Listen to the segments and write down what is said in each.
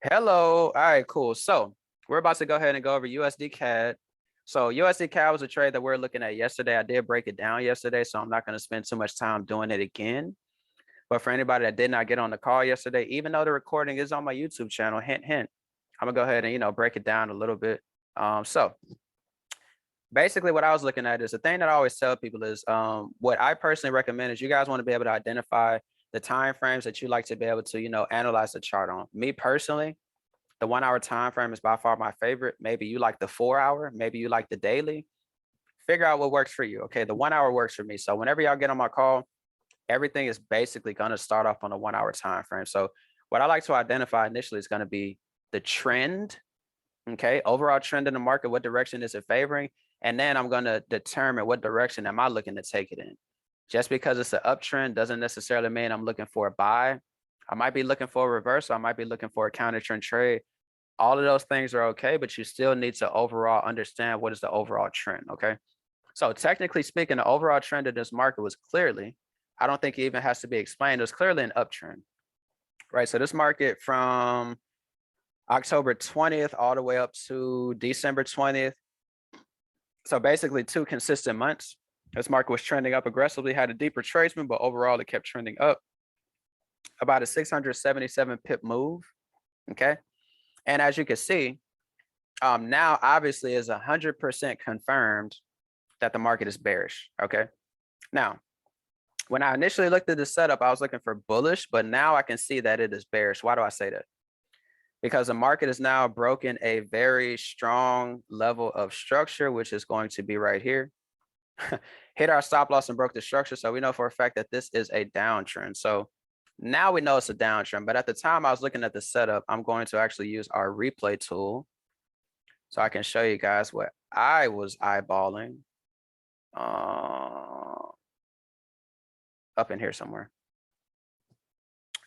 Hello. All right, cool. So we're about to go ahead and go over USD CAD. So USD CAD was a trade that we're looking at yesterday. I did break it down yesterday, so I'm not going to spend too much time doing it again. But for anybody that did not get on the call yesterday, even though the recording is on my YouTube channel, hint, hint, I'm gonna go ahead and break it down a little bit. So basically what I was looking at is the thing that I always tell people is what I personally recommend is you guys want to be able to identify the time frames that you like to be able to analyze the chart on. Me personally, the 1 hour time frame is by far my favorite. Maybe you like the 4 hour, maybe you like the daily. Figure out what works for you. Okay, the 1 hour works for me. So whenever y'all get on my call, everything is basically going to start off on a 1 hour time frame. So what I like to identify initially is going to be the trend. Okay, overall trend in the market, what direction is it favoring? And then I'm going to determine what direction am I looking to take it in. Just because it's an uptrend doesn't necessarily mean I'm looking for a buy. I might be looking for a reversal. I might be looking for a counter trend trade. All of those things are okay, but you still need to overall understand what is the overall trend. Okay, so technically speaking, the overall trend of this market was clearly, I don't think it even has to be explained, it was clearly an uptrend, right? So this market from October 20th all the way up to December 20th, so basically 2 consistent months, this market was trending up aggressively, had a deep retracement, but overall it kept trending up, about a 677 pip move. Okay, and as you can see, now obviously is 100% confirmed that the market is bearish. Okay, now when I initially looked at the setup, I was looking for bullish, but now I can see that it is bearish. Why do I say that? Because the market has now broken a very strong level of structure, which is going to be right here. Hit our stop loss and broke the structure. So we know for a fact that this is a downtrend. So now we know it's a downtrend. But at the time I was looking at the setup, I'm going to actually use our replay tool so I can show you guys what I was eyeballing up in here somewhere.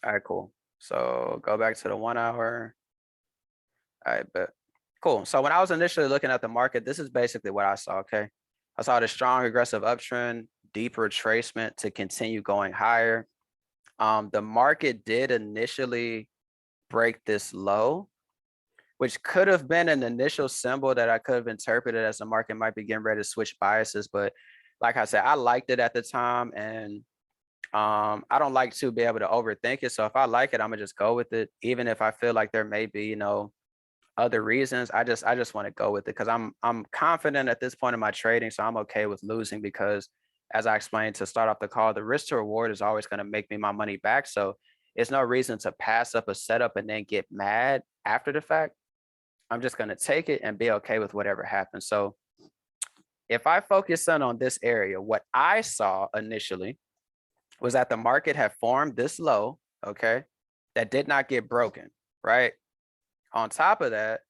All right, cool. So go back to the 1 hour. All right, bet. Cool. So when I was initially looking at the market, this is basically what I saw. Okay, I saw the strong aggressive uptrend, deep retracement to continue going higher. The market did initially break this low, which could have been an initial symbol that I could have interpreted as the market might be getting ready to switch biases. But like I said, I liked it at the time, and I don't like to be able to overthink it. So if I like it, I'm gonna just go with it, even if I feel like there may be other reasons. I just want to go with it because I'm confident at this point in my trading, so I'm okay with losing because, as I explained to start off the call, the risk to reward is always going to make me my money back. So it's no reason to pass up a setup and then get mad after the fact. I'm just going to take it and be okay with whatever happens. So if I focus on this area, what I saw initially was that the market had formed this low, okay, that did not get broken, right? On top of that,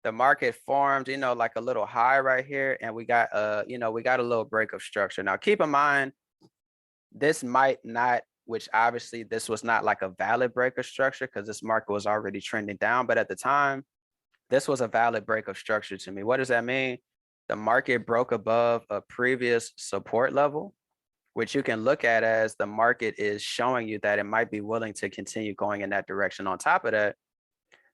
the market formed, like a little high right here, and we got we got a little break of structure. Now, keep in mind, this might not, which obviously this was not like a valid break of structure because this market was already trending down. But at the time, this was a valid break of structure to me. What does that mean? The market broke above a previous support level, which you can look at as the market is showing you that it might be willing to continue going in that direction. On top of that,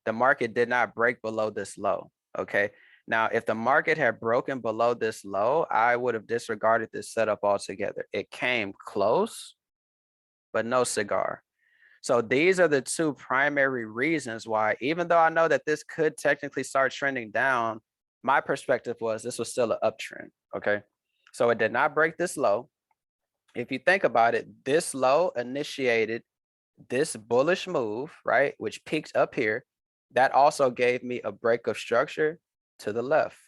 the market did not break below this low. Okay. Now, if the market had broken below this low, I would have disregarded this setup altogether. It came close, but no cigar. So these are the 2 primary reasons why, even though I know that this could technically start trending down, my perspective was this was still an uptrend. Okay. So it did not break this low. If you think about it, this low initiated this bullish move, right, which peaked up here. That also gave me a break of structure to the left.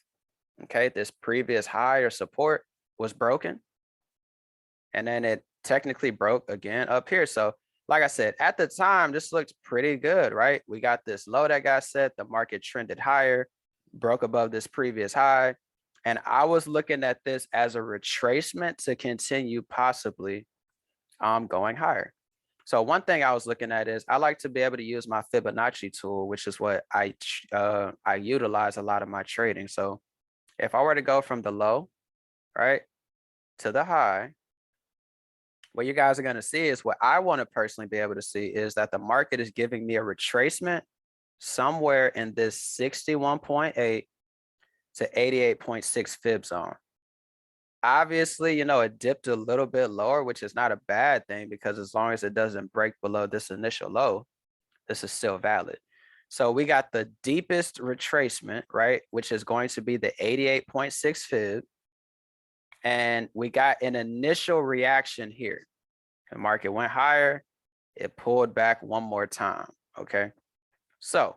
Okay, this previous high or support was broken, and then it technically broke again up here. So like I said, at the time, this looked pretty good, right? We got this low that got set, the market trended higher, broke above this previous high, and I was looking at this as a retracement to continue possibly going higher. So one thing I was looking at is I like to be able to use my Fibonacci tool, which is what I utilize a lot of my trading. So if I were to go from the low, right, to the high, what you guys are going to see is what I want to personally be able to see is that the market is giving me a retracement somewhere in this 61.8 to 88.6 fib zone. Obviously, you know, it dipped a little bit lower, which is not a bad thing because as long as it doesn't break below this initial low, this is still valid. So we got the deepest retracement, right, which is going to be the 88.6 fib. And we got an initial reaction here. The market went higher. It pulled back one more time, okay? So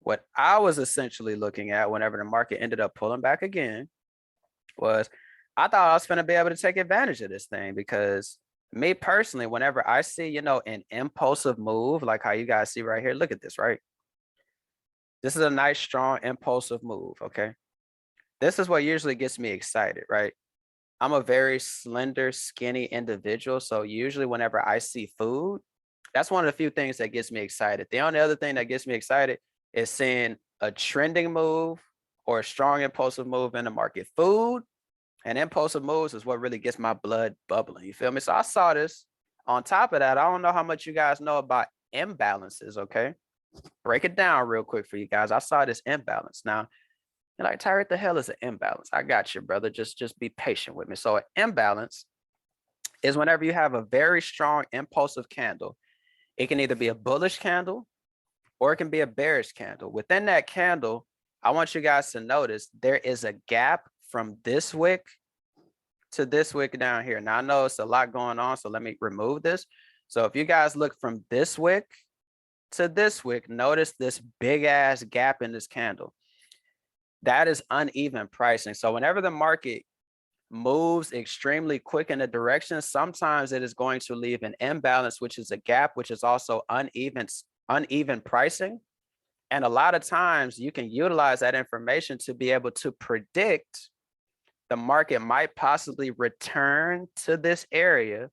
what I was essentially looking at whenever the market ended up pulling back again was I thought I was going to be able to take advantage of this thing because me personally, whenever I see, you know, an impulsive move, like how you guys see right here, look at this, right? This is a nice, strong, impulsive move, okay? This is what usually gets me excited, right? I'm a very slender, skinny individual. So usually whenever I see food, that's one of the few things that gets me excited. The only other thing that gets me excited is seeing a trending move or a strong impulsive move in the market. Food and impulsive moves is what really gets my blood bubbling. You feel me? So I saw this. On top of that, I don't know how much you guys know about imbalances, okay? Break it down real quick for you guys. I saw this imbalance. Now, you're like, Tyree, what the hell is an imbalance? I got you, brother. Just be patient with me. So an imbalance is whenever you have a very strong impulsive candle. It can either be a bullish candle or it can be a bearish candle. Within that candle, I want you guys to notice there is a gap from this wick to this wick down here. Now I know it's a lot going on, so let me remove this. So if you guys look from this wick to this wick, notice this big ass gap in this candle. That is uneven pricing. So whenever the market moves extremely quick in a direction, sometimes it is going to leave an imbalance, which is a gap, which is also uneven pricing. And a lot of times you can utilize that information to be able to predict the market might possibly return to this area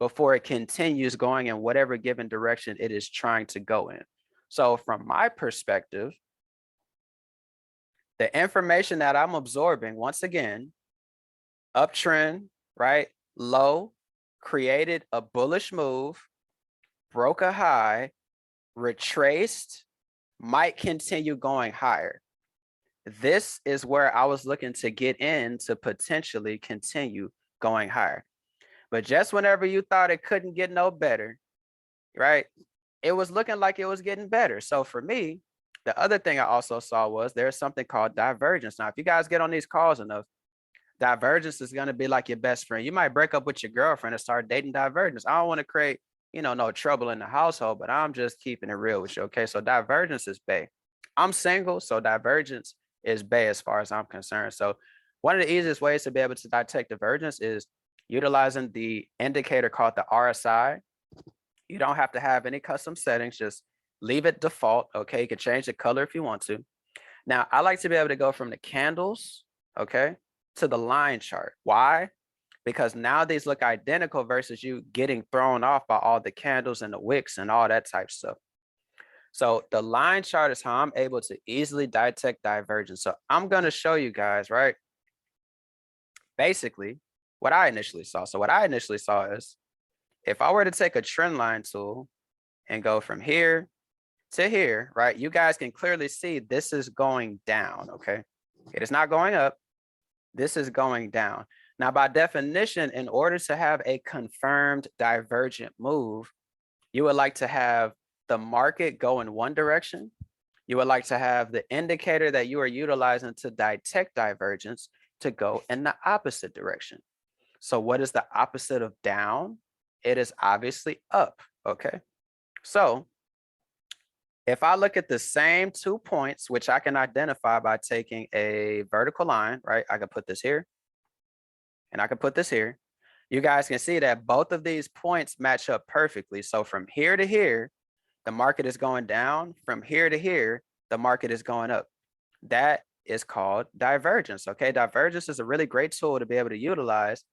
before it continues going in whatever given direction it is trying to go in. So from my perspective, the information that I'm absorbing, once again, uptrend, right? Low, created a bullish move, broke a high, retraced, might continue going higher. This is where I was looking to get in to potentially continue going higher. But just whenever you thought it couldn't get no better, right? It was looking like it was getting better. So for me, the other thing I also saw was there's something called divergence. Now, if you guys get on these calls enough, divergence is going to be like your best friend. You might break up with your girlfriend and start dating divergence. I don't want to create, you know, no trouble in the household, but I'm just keeping it real with you. Okay. So divergence is bae. I'm single. So divergence is bae as far as I'm concerned. So one of the easiest ways to be able to detect divergence is utilizing the indicator called the RSI. You don't have to have any custom settings. Just leave it default. Okay. You can change the color if you want to. Now, I like to be able to go from the candles, okay, to the line chart. Why? Because now these look identical versus you getting thrown off by all the candles and the wicks and all that type stuff. So the line chart is how I'm able to easily detect divergence. So I'm going to show you guys, right? Basically, what I initially saw. So what I initially saw is if I were to take a trend line tool and go from here to here, right? You guys can clearly see this is going down, okay? It is not going up. This is going down. Now, by definition, in order to have a confirmed divergent move, you would like to have the market go in one direction. You would like to have the indicator that you are utilizing to detect divergence to go in the opposite direction. So what is the opposite of down? It is obviously up, okay? So if I look at the same 2 points, which I can identify by taking a vertical line, right? I can put this here and I can put this here. You guys can see that both of these points match up perfectly. So from here to here, the market is going down. From here to here, the market is going up. That is called divergence, okay? Divergence is a really great tool to be able to utilize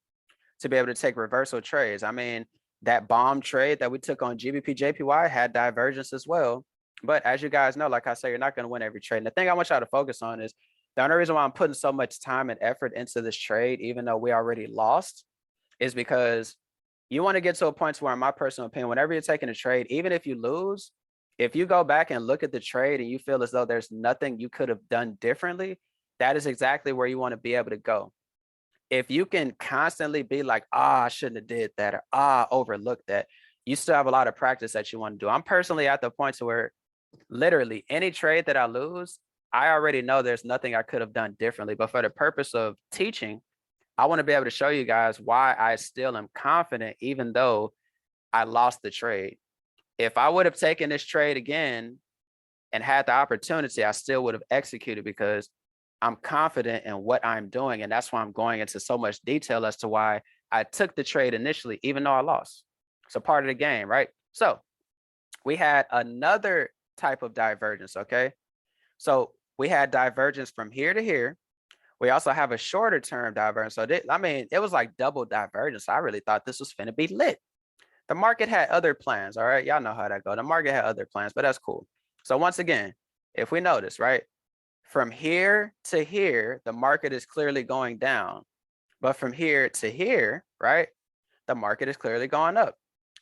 to be able to take reversal trades. I mean, that bomb trade that we took on GBP JPY had divergence as well. But as you guys know, like I say, you're not going to win every trade. And the thing I want y'all to focus on is the only reason why I'm putting so much time and effort into this trade, even though we already lost, is because you want to get to a point where, in my personal opinion, whenever you're taking a trade, even if you lose, If you go back and look at the trade and you feel as though there's nothing you could have done differently, that is exactly where you want to be able to go. If you can constantly be like, I shouldn't have did that, or overlooked that, you still have a lot of practice that you want to do. I'm personally at the point to where literally any trade that I lose, I already know there's nothing I could have done differently. But for the purpose of teaching, I want to be able to show you guys why I still am confident, even though I lost the trade. If I would have taken this trade again and had the opportunity, I still would have executed because I'm confident in what I'm doing. And that's why I'm going into so much detail as to why I took the trade initially, even though I lost. It's a part of the game, right? So we had another type of divergence, okay? So we had divergence from here to here. We also have a shorter term divergence. So I mean, it was like double divergence. I really thought this was finna be lit. The market had other plans, all right? Y'all know how that go. The market had other plans, but that's cool. So once again, if we notice, right? From here to here, the market is clearly going down. But from here to here, right? The market is clearly going up.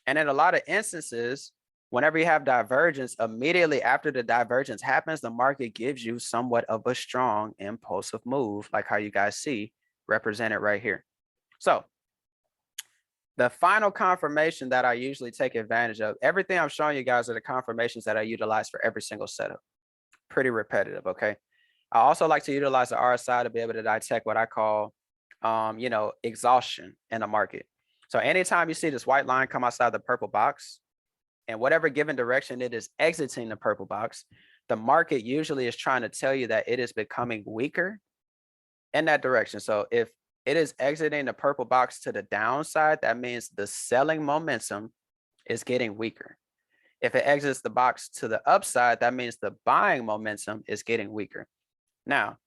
And in a lot of instances, whenever you have divergence, immediately after the divergence happens, the market gives you somewhat of a strong impulsive move, like how you guys see represented right here. So the final confirmation that I usually take advantage of, everything I'm showing you guys are the confirmations that I utilize for every single setup. Pretty repetitive, okay? I also like to utilize the RSI to be able to detect what I call, exhaustion in the market. So anytime you see this white line come outside the purple box, and whatever given direction it is exiting the purple box, the market usually is trying to tell you that it is becoming weaker in that direction. So if it is exiting the purple box to the downside, that means the selling momentum is getting weaker. If it exits the box to the upside, that means the buying momentum is getting weaker. Now,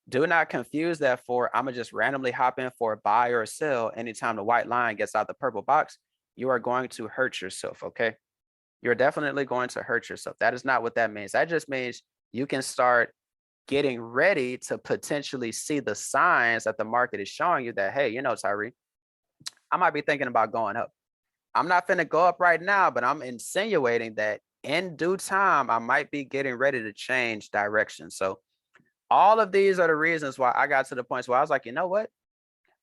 do not confuse that for I'm gonna just randomly hop in for a buy or a sell anytime the white line gets out the purple box. You are going to hurt yourself, okay? You're definitely going to hurt yourself. That is not what that means. That just means you can start getting ready to potentially see the signs that the market is showing you that, hey, Tyree, I might be thinking about going up. I'm not finna go up right now, but I'm insinuating that in due time, I might be getting ready to change direction. So all of these are the reasons why I got to the point where I was like, you know what?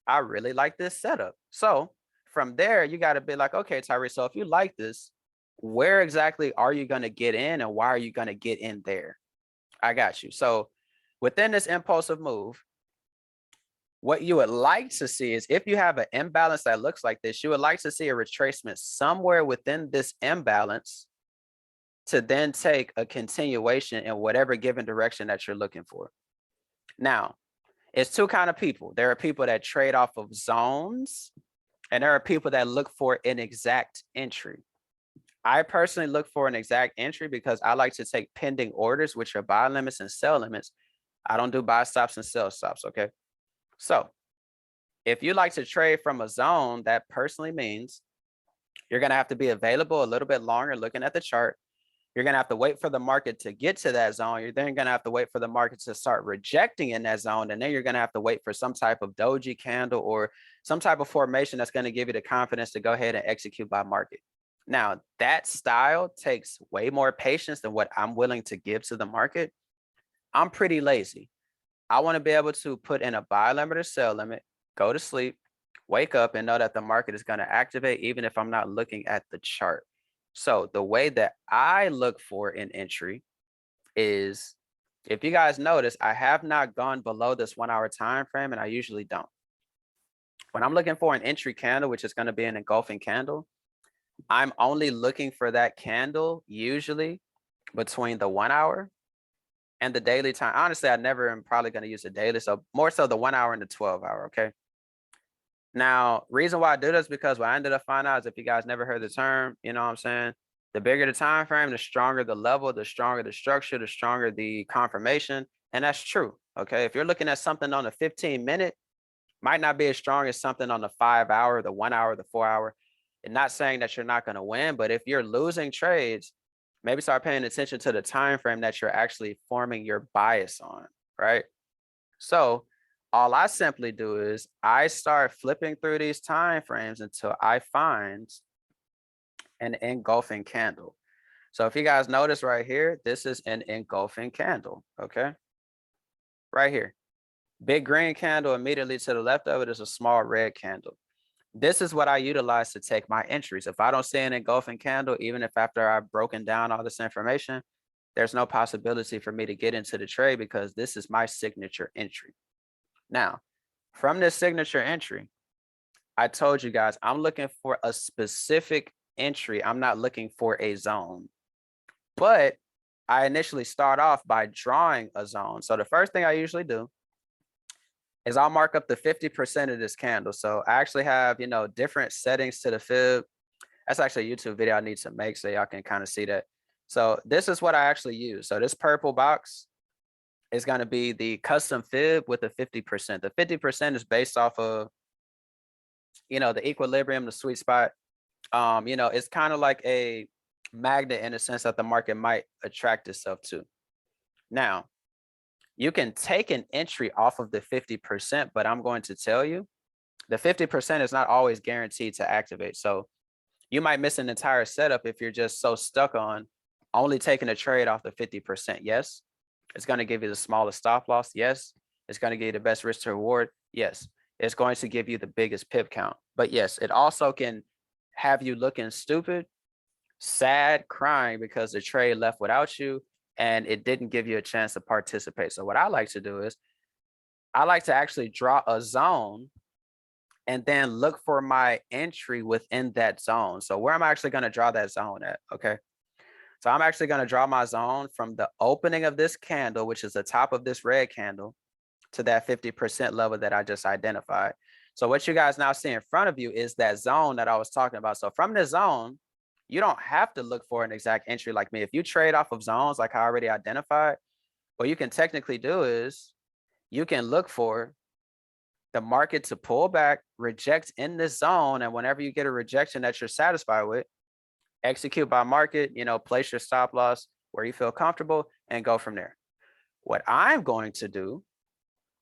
I really like this setup. So from there, you got to be like, okay, Tyree, so if you like this, where exactly are you going to get in and why are you going to get in there? I got you. So within this impulsive move, what you would like to see is if you have an imbalance that looks like this, you would like to see a retracement somewhere within this imbalance to then take a continuation in whatever given direction that you're looking for. Now, it's two kind of people. There are people that trade off of zones, and there are people that look for an exact entry. I personally look for an exact entry because I like to take pending orders, which are buy limits and sell limits. I don't do buy stops and sell stops, okay? So if you like to trade from a zone, that personally means you're going to have to be available a little bit longer looking at the chart. You're going to have to wait for the market to get to that zone. You're then going to have to wait for the market to start rejecting in that zone. And then you're going to have to wait for some type of doji candle or some type of formation that's going to give you the confidence to go ahead and execute by market. Now, that style takes way more patience than what I'm willing to give to the market. I'm pretty lazy. I want to be able to put in a buy limit or sell limit, go to sleep, wake up and know that the market is going to activate even if I'm not looking at the chart. So the way that I look for an entry is, if you guys notice, I have not gone below this 1 hour time frame, and I usually don't. When I'm looking for an entry candle, which is going to be an engulfing candle, I'm only looking for that candle usually between the 1 hour and the daily time. Honestly, I never am probably going to use the daily, so more so the 1 hour and the 12 hour, okay? Now, reason why I do this is because what I ended up finding out is, if you guys never heard the term, you know what I'm saying? The bigger the time frame, the stronger the level, the stronger the structure, the stronger the confirmation. And that's true. Okay. If you're looking at something on the 15-minute, might not be as strong as something on the 5 hour, the 1 hour, the 4 hour. And not saying that you're not going to win, but if you're losing trades, maybe start paying attention to the time frame that you're actually forming your bias on, right? So all I simply do is I start flipping through these time frames until I find an engulfing candle. So if you guys notice right here, this is an engulfing candle, okay? Right here. Big green candle, immediately to the left of it is a small red candle. This is what I utilize to take my entries. If I don't see an engulfing candle, even if after I've broken down all this information, there's no possibility for me to get into the trade because this is my signature entry. Now, from this signature entry, I told you guys, I'm looking for a specific entry. I'm not looking for a zone. But I initially start off by drawing a zone. So the first thing I usually do is I'll mark up the 50% of this candle. So I actually have, different settings to the fib. That's actually a YouTube video I need to make so y'all can kind of see that. So this is what I actually use. So this purple box is going to be the custom fib with the 50%. The 50% is based off of, the equilibrium, the sweet spot. It's kind of like a magnet in a sense that the market might attract itself to. Now, you can take an entry off of the 50%, but I'm going to tell you, the 50% is not always guaranteed to activate. So you might miss an entire setup if you're just so stuck on only taking a trade off the 50%. Yes, it's going to give you the smallest stop loss. Yes, it's going to give you the best risk to reward. Yes, it's going to give you the biggest pip count. But yes, it also can have you looking stupid, sad, crying because the trade left without you and it didn't give you a chance to participate. So what I like to do is I like to actually draw a zone and then look for my entry within that zone. So where I'm actually going to draw that zone at, okay? So I'm actually going to draw my zone from the opening of this candle, which is the top of this red candle, to that 50% level that I just identified. So what you guys now see in front of you is that zone that I was talking about. So from this zone, you don't have to look for an exact entry like me. If you trade off of zones like I already identified, what you can technically do is you can look for the market to pull back, reject in this zone, and whenever you get a rejection that you're satisfied with, execute by market, place your stop loss where you feel comfortable and go from there. What I'm going to do,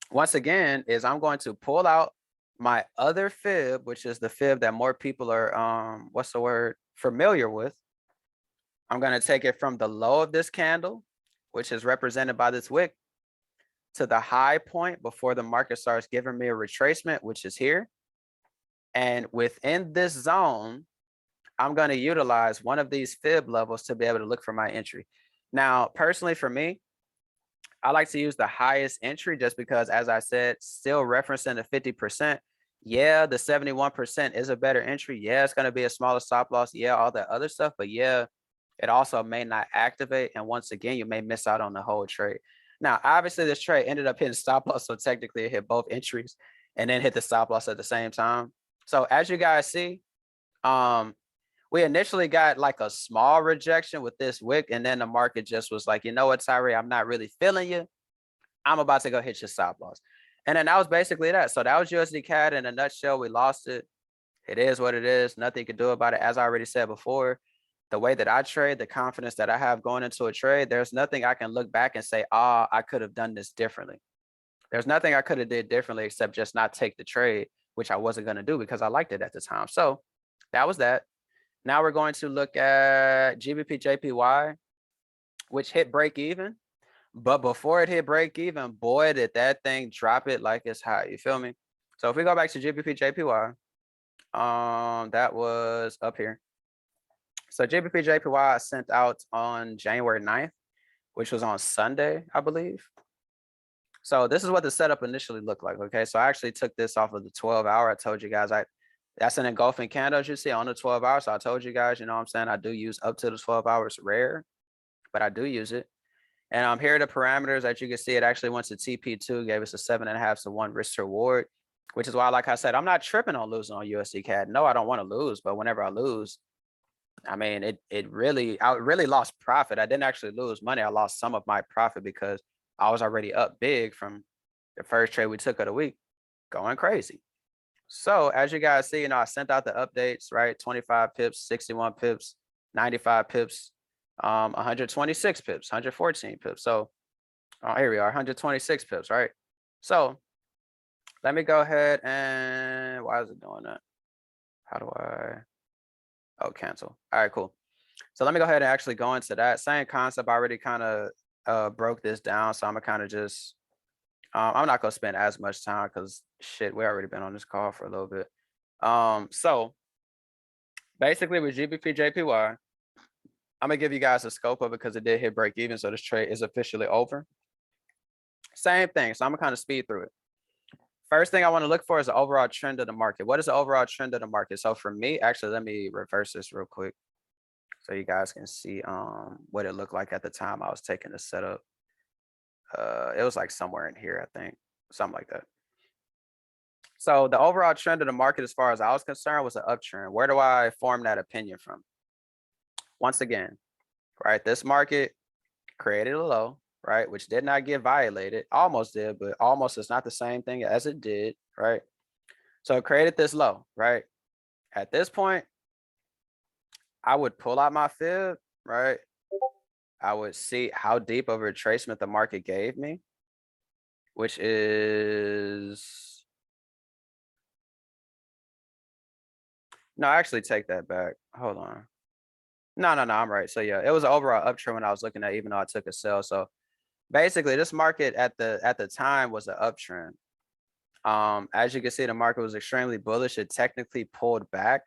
once again, is I'm going to pull out my other fib, which is the fib that more people are, familiar with. I'm going to take it from the low of this candle, which is represented by this wick, to the high point before the market starts giving me a retracement, which is here. And within this zone, I'm going to utilize one of these fib levels to be able to look for my entry. Now, personally for me, I like to use the highest entry just because, as I said, still referencing the 50%. Yeah, the 71% is a better entry. Yeah, it's going to be a smaller stop loss. Yeah, all that other stuff. But yeah, it also may not activate. And once again, you may miss out on the whole trade. Now, obviously, this trade ended up hitting stop loss. So technically, it hit both entries and then hit the stop loss at the same time. So as you guys see, we initially got like a small rejection with this wick, and then the market just was like, you know what, Tyree, I'm not really feeling you. I'm about to go hit your stop loss. And then that was basically that. So that was USD CAD in a nutshell. We lost it. It is what it is. Nothing you can do about it. As I already said before, the way that I trade, the confidence that I have going into a trade, there's nothing I can look back and say, I could have done this differently. There's nothing I could have did differently except just not take the trade, which I wasn't going to do because I liked it at the time. So that was that. Now we're going to look at GBP JPY, which hit break even. But before it hit break even, boy, did that thing drop it like it's hot. You feel me? So if we go back to GBP JPY, that was up here. So GBP JPY I sent out on January 9th, which was on Sunday, I believe. So this is what the setup initially looked like. Okay, so I actually took this off of the 12-hour. I told you guys that's an engulfing candle, as you see, on the 12 hours. So I told you guys, you know what I'm saying? I do use up to the 12 hours, rare, but I do use it. And here are the parameters. As you can see, it actually went to TP2, gave us a 7.5 to 1 risk to reward, which is why, like I said, I'm not tripping on losing on USD CAD. No, I don't want to lose, but whenever I lose, I mean, I really lost profit. I didn't actually lose money. I lost some of my profit because I was already up big from the first trade we took of the week, going crazy. So as you guys see, I sent out the updates, right? 25 pips, 61 pips, 95 pips, 126 pips, 114 pips. So here we are, 126 pips, right? So let me go ahead and why is it doing that? How do I? Oh, cancel. All right, cool. So let me go ahead and actually go into that same concept. I already kind of broke this down. So I'm gonna kind of just, I'm not gonna spend as much time because shit, we already been on this call for a little bit. So basically with GBP JPY, I'm gonna give you guys a scope of it because it did hit break even. So this trade is officially over. Same thing. So I'm gonna kind of speed through it. First thing I want to look for is the overall trend of the market. What is the overall trend of the market? So for me, actually, let me reverse this real quick so you guys can see what it looked like at the time I was taking the setup. It was like somewhere in here, I think, something like that. So the overall trend of the market, as far as I was concerned, was an uptrend. Where do I form that opinion from? Once again, right, this market created a low, right, which did not get violated. Almost did, but almost is not the same thing as it did, right? So it created this low, right? At this point, I would pull out my fib, right? I would see how deep of a retracement the market gave me, which is, no, actually take that back. Hold on. No, I'm right. So yeah, it was an overall uptrend when I was looking at, even though I took a sell. So basically this market at the time was an uptrend. As you can see, the market was extremely bullish. It technically pulled back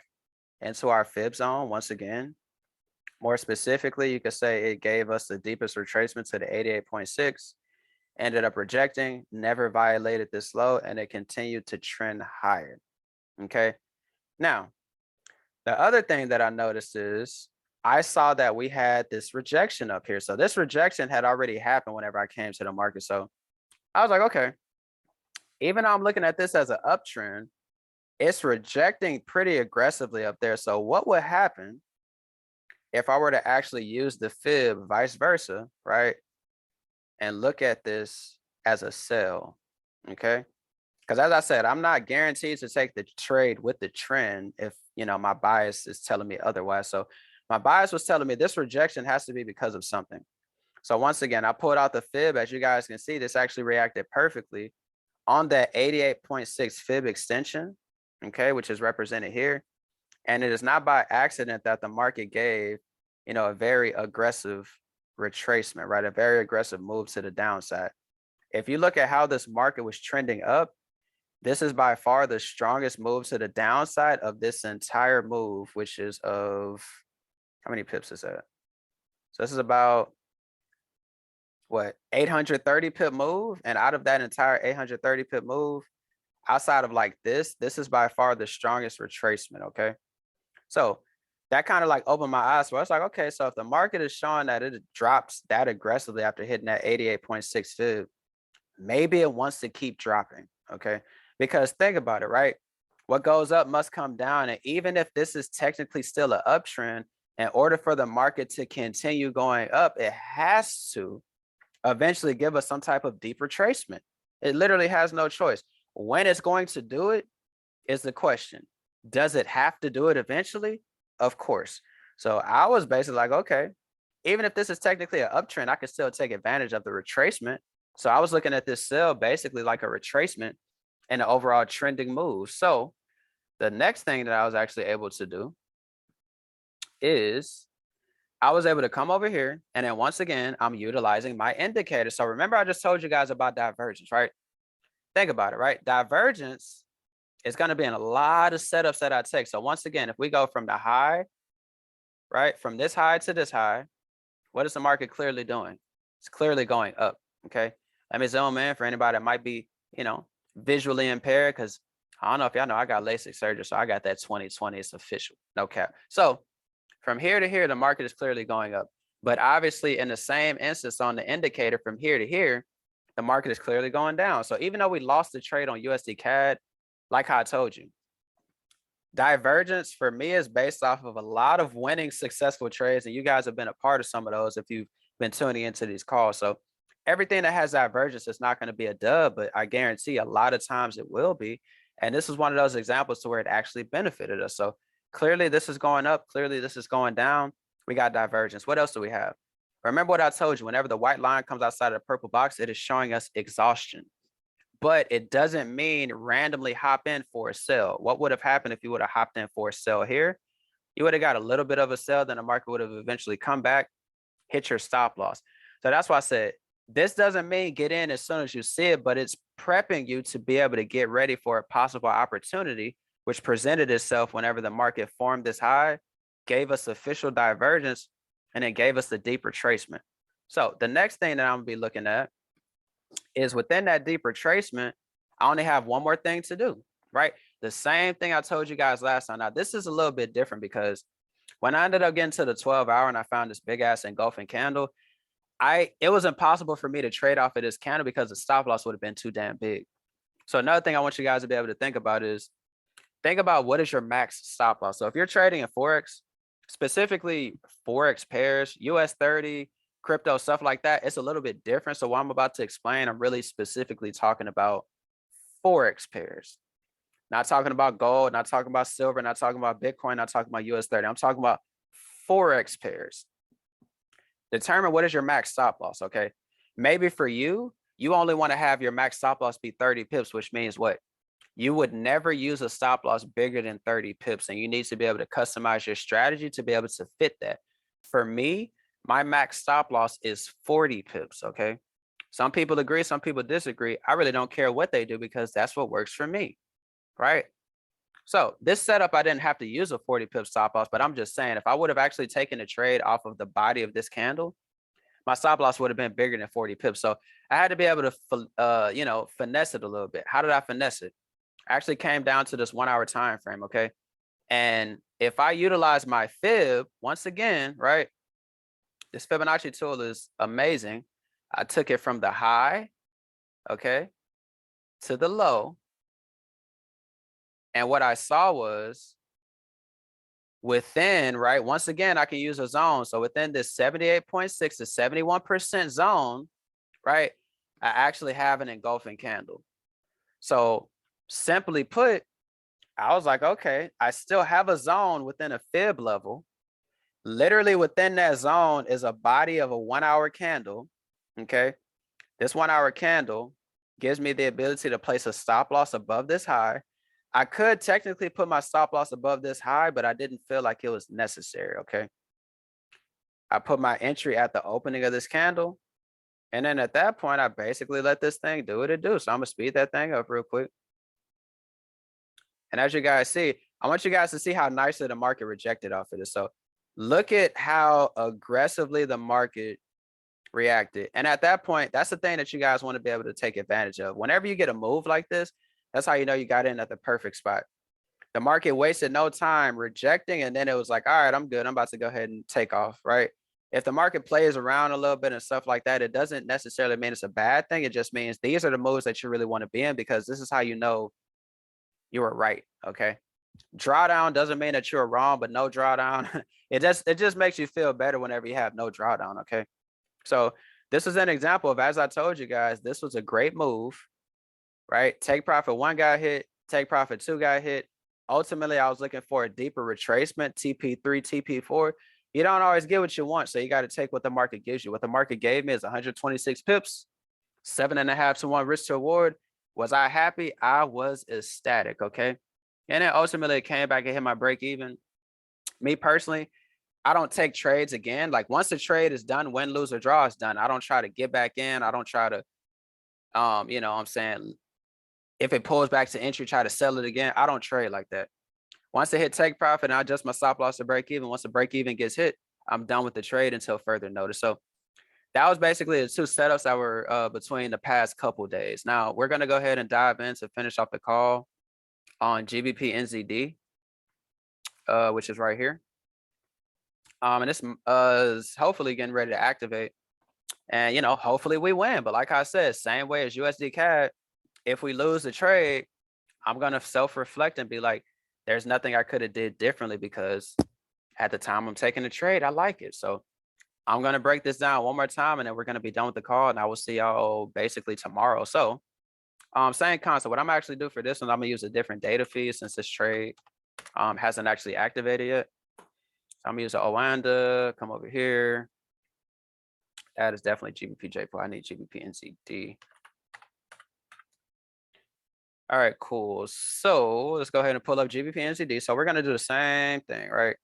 into our fib zone once again. More specifically, you could say it gave us the deepest retracement to the 88.6, ended up rejecting, never violated this low, and it continued to trend higher. Okay. Now, the other thing that I noticed is I saw that we had this rejection up here. So this rejection had already happened whenever I came to the market. So I was like, okay, even though I'm looking at this as an uptrend, it's rejecting pretty aggressively up there. So what would happen if I were to actually use the fib vice versa, right? And look at this as a sell, okay? Because as I said, I'm not guaranteed to take the trade with the trend if, you know, my bias is telling me otherwise. So my bias was telling me this rejection has to be because of something. So once again, I pulled out the fib. As you guys can see, this actually reacted perfectly on that 88.6 fib extension, okay, which is represented here. And it is not by accident that the market gave, you know, a very aggressive retracement, right? A very aggressive move to the downside. If you look at how this market was trending up, this is by far the strongest move to the downside of this entire move, which is of, how many pips is that? So this is about, what, 830 pip move. And out of that entire 830 pip move, outside of like this is by far the strongest retracement, okay? So that kind of like opened my eyes. So I was like, okay, so if the market is showing that it drops that aggressively after hitting that 88.6 fib, maybe it wants to keep dropping, okay? Because think about it, right? What goes up must come down. And even if this is technically still an uptrend, in order for the market to continue going up, it has to eventually give us some type of deep retracement. It literally has no choice. When it's going to do it is the question. Does it have to do it eventually? Of course. So I was basically like, okay, even if this is technically an uptrend, I can still take advantage of the retracement. So I was looking at this sell basically like a retracement and an overall trending move. So the next thing that I was actually able to do is I was able to come over here, and then once again, I'm utilizing my indicator. So remember, I just told you guys about divergence, right? Think about it, right? Divergence is going to be in a lot of setups that I take. So once again, if we go from the high, right, from this high to this high, what is the market clearly doing? It's clearly going up, okay? Let me zoom in for anybody that might be, you know, visually impaired, because I don't know if y'all know, I got LASIK surgery, so I got that 20/20. It's official, no cap. So from here to here, the market is clearly going up. But obviously, in the same instance on the indicator from here to here, the market is clearly going down. So even though we lost the trade on USD CAD, like how I told you, divergence for me is based off of a lot of winning successful trades. And you guys have been a part of some of those if you've been tuning into these calls. So everything that has divergence is not going to be a dub, but I guarantee a lot of times it will be. And this is one of those examples to where it actually benefited us. So clearly this is going up. Clearly this is going down. We got divergence. What else do we have? Remember what I told you, whenever the white line comes outside of the purple box, it is showing us exhaustion. But it doesn't mean randomly hop in for a sell. What would have happened if you would have hopped in for a sell here? you would have got a little bit of a sell, then the market would have eventually come back, hit your stop loss. So that's why I said, this doesn't mean get in as soon as you see it, but it's prepping you to be able to get ready for a possible opportunity, which presented itself whenever the market formed this high, gave us official divergence, and then gave us the deep retracement. So the next thing that I'm gonna be looking at is within that deep retracement, I only have one more thing to do, right? The same thing I told you guys last time. Now, this is a little bit different because when I ended up getting to the 12-hour and I found this big ass engulfing candle, it was impossible for me to trade off of this candle because the stop loss would have been too damn big. So another thing I want you guys to be able to think about is, think about what is your max stop loss. So if you're trading in Forex, specifically Forex pairs, US 30, crypto, stuff like that, it's a little bit different. So what I'm about to explain, I'm really specifically talking about Forex pairs. Not talking about gold, not talking about silver, not talking about Bitcoin, not talking about US 30. I'm talking about Forex pairs. Determine what is your max stop loss, okay? Maybe for you, you only want to have your max stop loss be 30 pips, which means what? You would never use a stop loss bigger than 30 pips, and you need to be able to customize your strategy to be able to fit that. For me, my max stop loss is 40 pips, okay? Some people agree, some people disagree. I really don't care what they do because that's what works for me, right? So this setup, I didn't have to use a 40 pip stop loss, but I'm just saying, if I would have actually taken a trade off of the body of this candle, my stop loss would have been bigger than 40 pips. So I had to be able to, finesse it a little bit. How did I finesse it? I actually came down to this 1 hour time frame, okay? And if I utilize my fib, once again, right, this Fibonacci tool is amazing. I took it from the high, okay, to the low. And what I saw was within, right, once again, I can use a zone. So within this 78.6 to 71% zone, right, I actually have an engulfing candle. So simply put, I was like, okay, I still have a zone within a fib level. Literally within that zone is a body of a 1 hour candle, okay? This 1 hour candle gives me the ability to place a stop loss above this high. I could technically put my stop loss above this high, but I didn't feel like it was necessary, okay? I put my entry at the opening of this candle. And then at that point, I basically let this thing do what it do. So I'm gonna speed that thing up real quick. And as you guys see, I want you guys to see how nicely the market rejected off of this. So look at how aggressively the market reacted. And at that point, that's the thing that you guys want to be able to take advantage of. Whenever you get a move like this, that's how you know you got in at the perfect spot. The market wasted no time rejecting, and then it was like, all right, I'm good. I'm about to go ahead and take off, right? If the market plays around a little bit and stuff like that, it doesn't necessarily mean it's a bad thing. It just means these are the moves that you really want to be in, because this is how you know you were right, okay? Drawdown doesn't mean that you're wrong, but no drawdown, it just makes you feel better whenever you have no drawdown, okay? So this is an example of, as I told you guys, this was a great move, right? Take profit one got hit, take profit two got hit. Ultimately, I was looking for a deeper retracement, TP3, TP4. You don't always get what you want, so you got to take what the market gives you. What the market gave me is 126 pips, 7.5 to 1 risk to reward. Was I happy? I was ecstatic, okay? And then ultimately it came back and hit my break even. Me personally, I don't take trades again. Like once the trade is done, win, lose, or draw is done, I don't try to get back in. I don't try to, I'm saying, if it pulls back to entry, try to sell it again. I don't trade like that. Once I hit take profit, I adjust my stop loss to break even. Once the break even gets hit, I'm done with the trade until further notice. So that was basically the two setups that were between the past couple days. Now we're going to go ahead and dive in to finish off the call on GBP NZD, which is right here. And this is hopefully getting ready to activate. And, hopefully we win. But like I said, same way as USD CAD, if we lose the trade, I'm going to self-reflect and be like, there's nothing I could have did differently, because at the time I'm taking the trade, I like it. So I'm going to break this down one more time, and then we're going to be done with the call, and I will see y'all basically tomorrow. So same concept. What I'm actually do for this one, I'm going to use a different data feed since this trade hasn't actually activated yet. So I'm going to use an Oanda, come over here. That is definitely GBP JPO. I need GBP NZD. All right, cool. So let's go ahead and pull up GBP NZD. So we're going to do the same thing, right?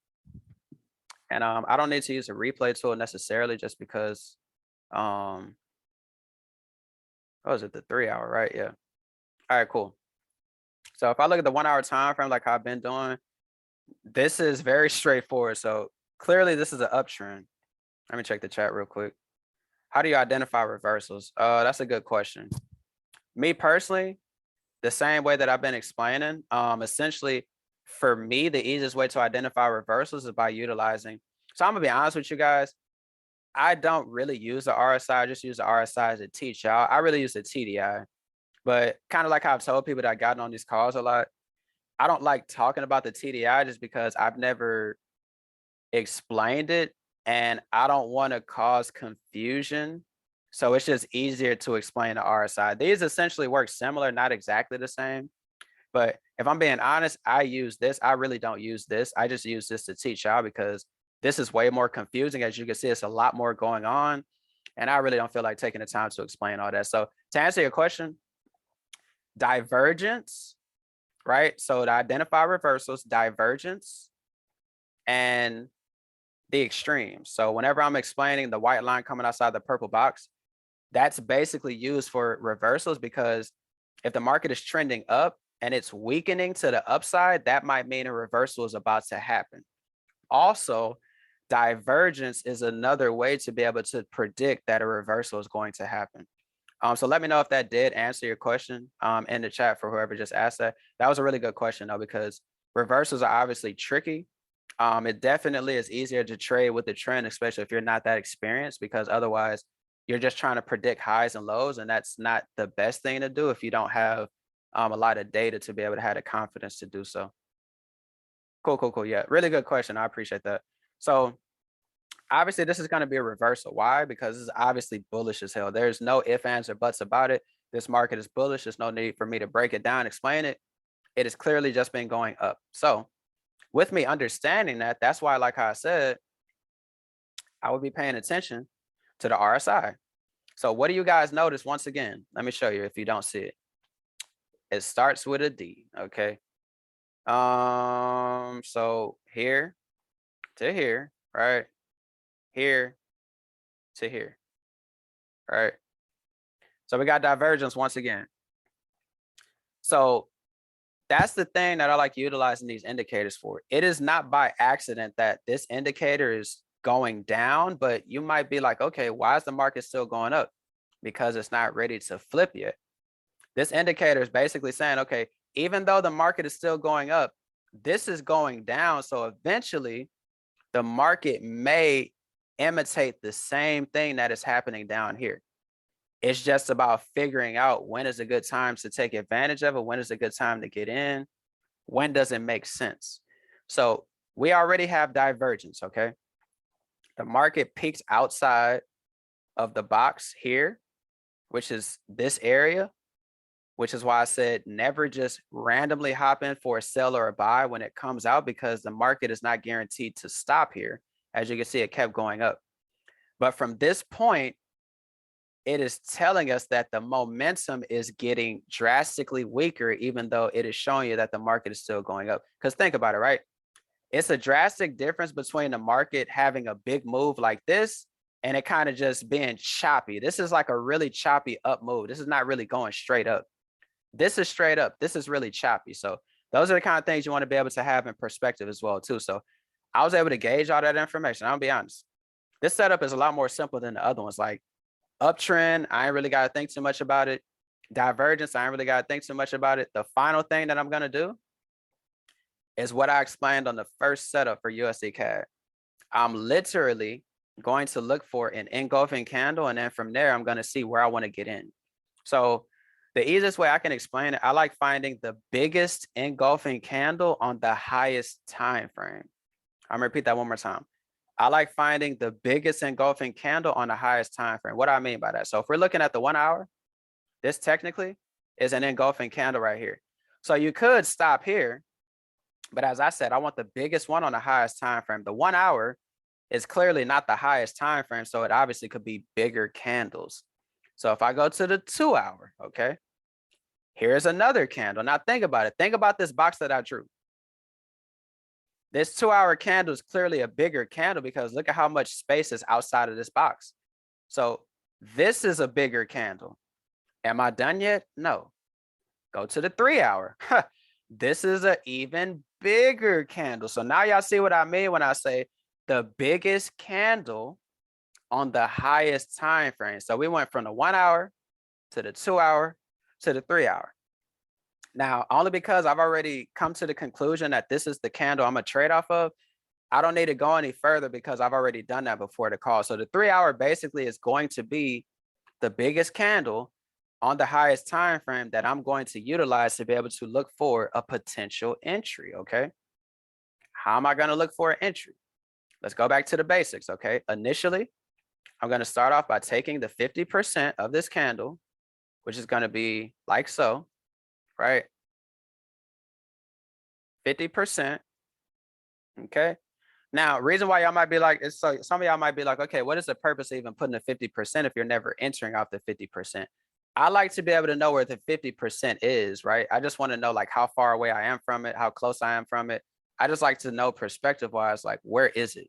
And I don't need to use a replay tool necessarily just because, what was it, the 3 hour, right? Yeah. All right, cool. So if I look at the 1 hour time frame, like I've been doing, this is very straightforward. So clearly this is an uptrend. Let me check the chat real quick. How do you identify reversals? That's a good question. Me personally, the same way that I've been explaining, essentially for me, the easiest way to identify reversals is by utilizing. So I'm gonna be honest with you guys. I don't really use the RSI. I just use the RSI as a teach y'all. I really use the TDI, but kind of like how I've told people that I've gotten on these calls a lot, I don't like talking about the TDI just because I've never explained it and I don't want to cause confusion. So it's just easier to explain the RSI. These essentially work similar, not exactly the same. But if I'm being honest, I use this. I really don't use this. I just use this to teach y'all because this is way more confusing. As you can see, it's a lot more going on. And I really don't feel like taking the time to explain all that. So to answer your question, divergence, right? So to identify reversals, divergence, and the extremes. So whenever I'm explaining the white line coming outside the purple box, that's basically used for reversals because if the market is trending up and it's weakening to the upside, that might mean a reversal is about to happen. Also, divergence is another way to be able to predict that a reversal is going to happen. So let me know if that did answer your question in the chat for whoever just asked that. That was a really good question though, because reversals are obviously tricky. It definitely is easier to trade with the trend, especially if you're not that experienced, because otherwise you're just trying to predict highs and lows, and that's not the best thing to do if you don't have a lot of data to be able to have the confidence to do so. Cool, cool, cool. Yeah, really good question. I appreciate that. So obviously this is going to be a reversal. Why? Because it's obviously bullish as hell. There's no ifs, ands, or buts about it. This market is bullish. There's no need for me to break it down, explain it. It has clearly just been going up. So with me understanding that, that's why, like I said, I would be paying attention to the RSI. So what do you guys notice? Once again, let me show you if you don't see it. It starts with a D, okay? So here to here, right? Here to here, right? So we got divergence once again. So that's the thing that I like utilizing these indicators for. It is not by accident that this indicator is going down, but you might be like, okay, why is the market still going up? Because it's not ready to flip yet. This indicator is basically saying, okay, even though the market is still going up, this is going down. So eventually the market may imitate the same thing that is happening down here. It's just about figuring out when is a good time to take advantage of it, when is a good time to get in, when does it make sense. So we already have divergence, okay? The market peaks outside of the box here, which is this area, which is why I said never just randomly hop in for a sell or a buy when it comes out, because the market is not guaranteed to stop here. As you can see, it kept going up. But from this point, it is telling us that the momentum is getting drastically weaker, even though it is showing you that the market is still going up. Because think about it, right? It's a drastic difference between the market having a big move like this and it kind of just being choppy. This is like a really choppy up move. This is not really going straight up. This is straight up. This is really choppy. So those are the kind of things you want to be able to have in perspective as well, too. So I was able to gauge all that information. I'll be honest. This setup is a lot more simple than the other ones. Like uptrend, I ain't really got to think too much about it. Divergence, I ain't really got to think too much about it. The final thing that I'm going to do is what I explained on the first setup for USD CAD. I'm literally going to look for an engulfing candle, and then from there, I'm going to see where I want to get in. So the easiest way I can explain it, I like finding the biggest engulfing candle on the highest time frame. I'm gonna repeat that one more time. I like finding the biggest engulfing candle on the highest time frame. What do I mean by that? So if we're looking at the 1 hour, this technically is an engulfing candle right here. So you could stop here, but as I said, I want the biggest one on the highest time frame. The 1 hour is clearly not the highest time frame, so it obviously could be bigger candles. So if I go to the 2 hour, okay, here's another candle. Now think about it. Think about this box that I drew. This 2-hour candle is clearly a bigger candle because look at how much space is outside of this box. So this is a bigger candle. Am I done yet? No. Go to the 3-hour. This is an even bigger candle. So now y'all see what I mean when I say the biggest candle on the highest time frame. So we went from the 1 hour to the 2 hour to the 3 hour. Now, only because I've already come to the conclusion that this is the candle I'm gonna trade off of, I don't need to go any further because I've already done that before the call. So the 3 hour basically is going to be the biggest candle on the highest time frame that I'm going to utilize to be able to look for a potential entry. Okay. How am I going to look for an entry? Let's go back to the basics. Okay. Initially, I'm going to start off by taking the 50% of this candle, which is going to be like so, right? 50%. Okay. Now, reason why y'all might be like, is so some of y'all might be like, okay, what is the purpose of even putting the 50% if you're never entering off the 50%? I like to be able to know where the 50% is, right? I just want to know like how far away I am from it, how close I am from it. I just like to know perspective wise, like where is it?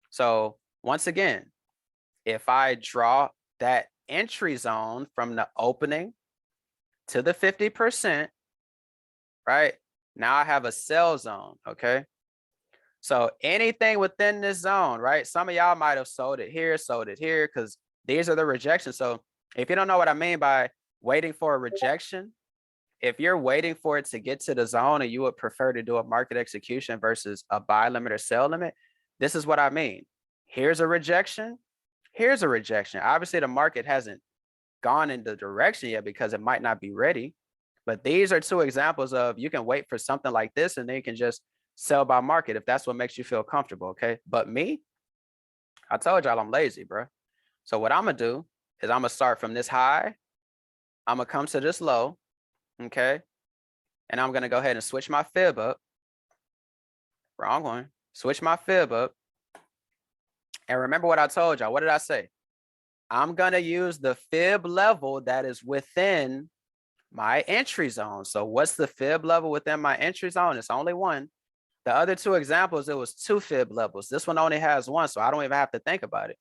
So once again, if I draw that entry zone from the opening to the 50%, right? Now I have a sell zone, okay? So anything within this zone, right? Some of y'all might have sold it here, because these are the rejections. So if you don't know what I mean by waiting for a rejection, if you're waiting for it to get to the zone and you would prefer to do a market execution versus a buy limit or sell limit, this is what I mean. Here's a rejection. Here's a rejection. Obviously, the market hasn't gone in the direction yet because it might not be ready. But these are two examples of you can wait for something like this and then you can just sell by market if that's what makes you feel comfortable. Okay. But me, I told y'all I'm lazy, bro. So what I'm going to do is I'm going to start from this high. I'm going to come to this low. Okay. And I'm going to go ahead and switch my fib up. Wrong one. Switch my fib up. And remember what I told y'all. What did I say? I'm going to use the fib level that is within my entry zone. So what's the fib level within my entry zone? It's only one. The other two examples, it was 2 fib levels. This one only has one, so I don't even have to think about it.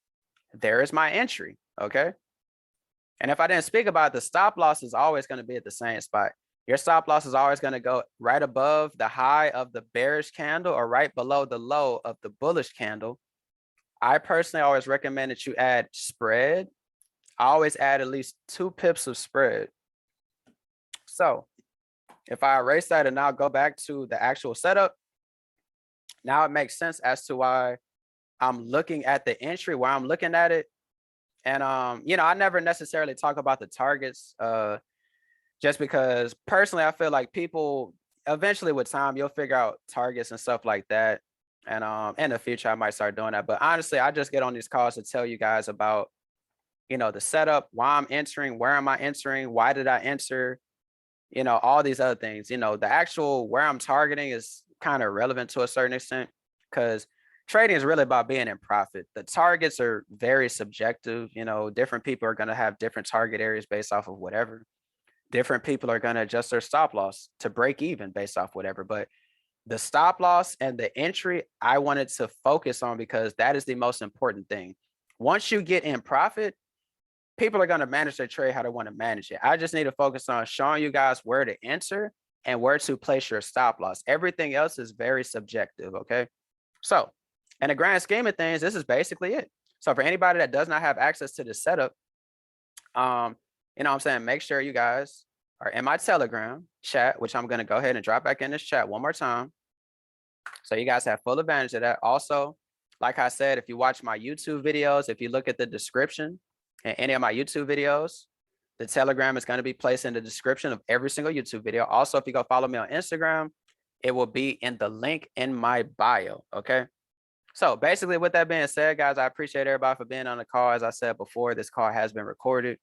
There is my entry, okay? And if I didn't speak about it, the stop loss is always going to be at the same spot. Your stop loss is always going to go right above the high of the bearish candle or right below the low of the bullish candle. I personally always recommend that you add spread. I always add at least 2 pips of spread. So if I erase that and now go back to the actual setup, now it makes sense as to why I'm looking at the entry, why I'm looking at it. And, you know, I never necessarily talk about the targets just because personally, I feel like people eventually with time, you'll figure out targets and stuff like that. And in the future, I might start doing that. But honestly, I just get on these calls to tell you guys about, you know, the setup, why I'm entering, where am I entering, why did I enter, you know, all these other things. You know, the actual where I'm targeting is kind of relevant to a certain extent because trading is really about being in profit. The targets are very subjective. You know, different people are going to have different target areas based off of whatever. Different people are going to adjust their stop loss to break even based off whatever. But the stop loss and the entry, I wanted to focus on because that is the most important thing. Once you get in profit, people are going to manage their trade how they want to manage it. I just need to focus on showing you guys where to enter and where to place your stop loss. Everything else is very subjective, okay? So in the grand scheme of things, this is basically it. So for anybody that does not have access to the setup, you know what I'm saying, make sure you guys are in my Telegram chat, which I'm going to go ahead and drop back in this chat one more time. So you guys have full advantage of that. Also, like I said, if you watch my YouTube videos, if you look at the description and any of my YouTube videos, the Telegram is going to be placed in the description of every single YouTube video. Also, if you go follow me on Instagram, it will be in the link in my bio. Okay. So basically with that being said, guys, I appreciate everybody for being on the call. As I said before, this call has been recorded.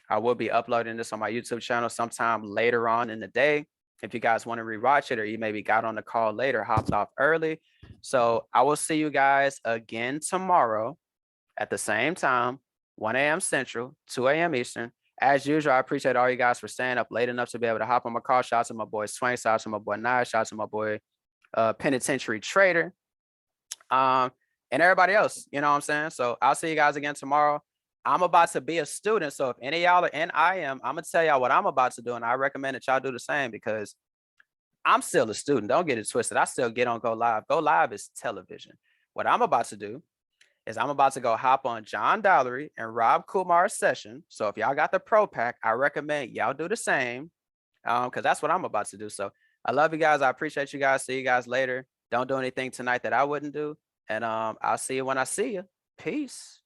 I will be uploading this on my YouTube channel sometime later on in the day. If you guys want to rewatch it, or you maybe got on the call later, hopped off early. So I will see you guys again tomorrow at the same time, 1 a.m. Central, 2 a.m. Eastern. As usual, I appreciate all you guys for staying up late enough to be able to hop on my call. Shout out to my boy Swank, shout out to my boy Nye, shout out to my boy penitentiary trader, and everybody else, you know what I'm saying? So I'll see you guys again tomorrow. I'm about to be a student. So if any of y'all are in I'm gonna tell y'all what I'm about to do. And I recommend that y'all do the same because I'm still a student. Don't get it twisted. I still get on Go Live. Go Live is television. What I'm about to do is I'm about to go hop on John Dollery and Rob Kumar's session. So if y'all got the Pro Pack, I recommend y'all do the same because that's what I'm about to do. So I love you guys. I appreciate you guys. See you guys later. Don't do anything tonight that I wouldn't do. And I'll see you when I see you. Peace.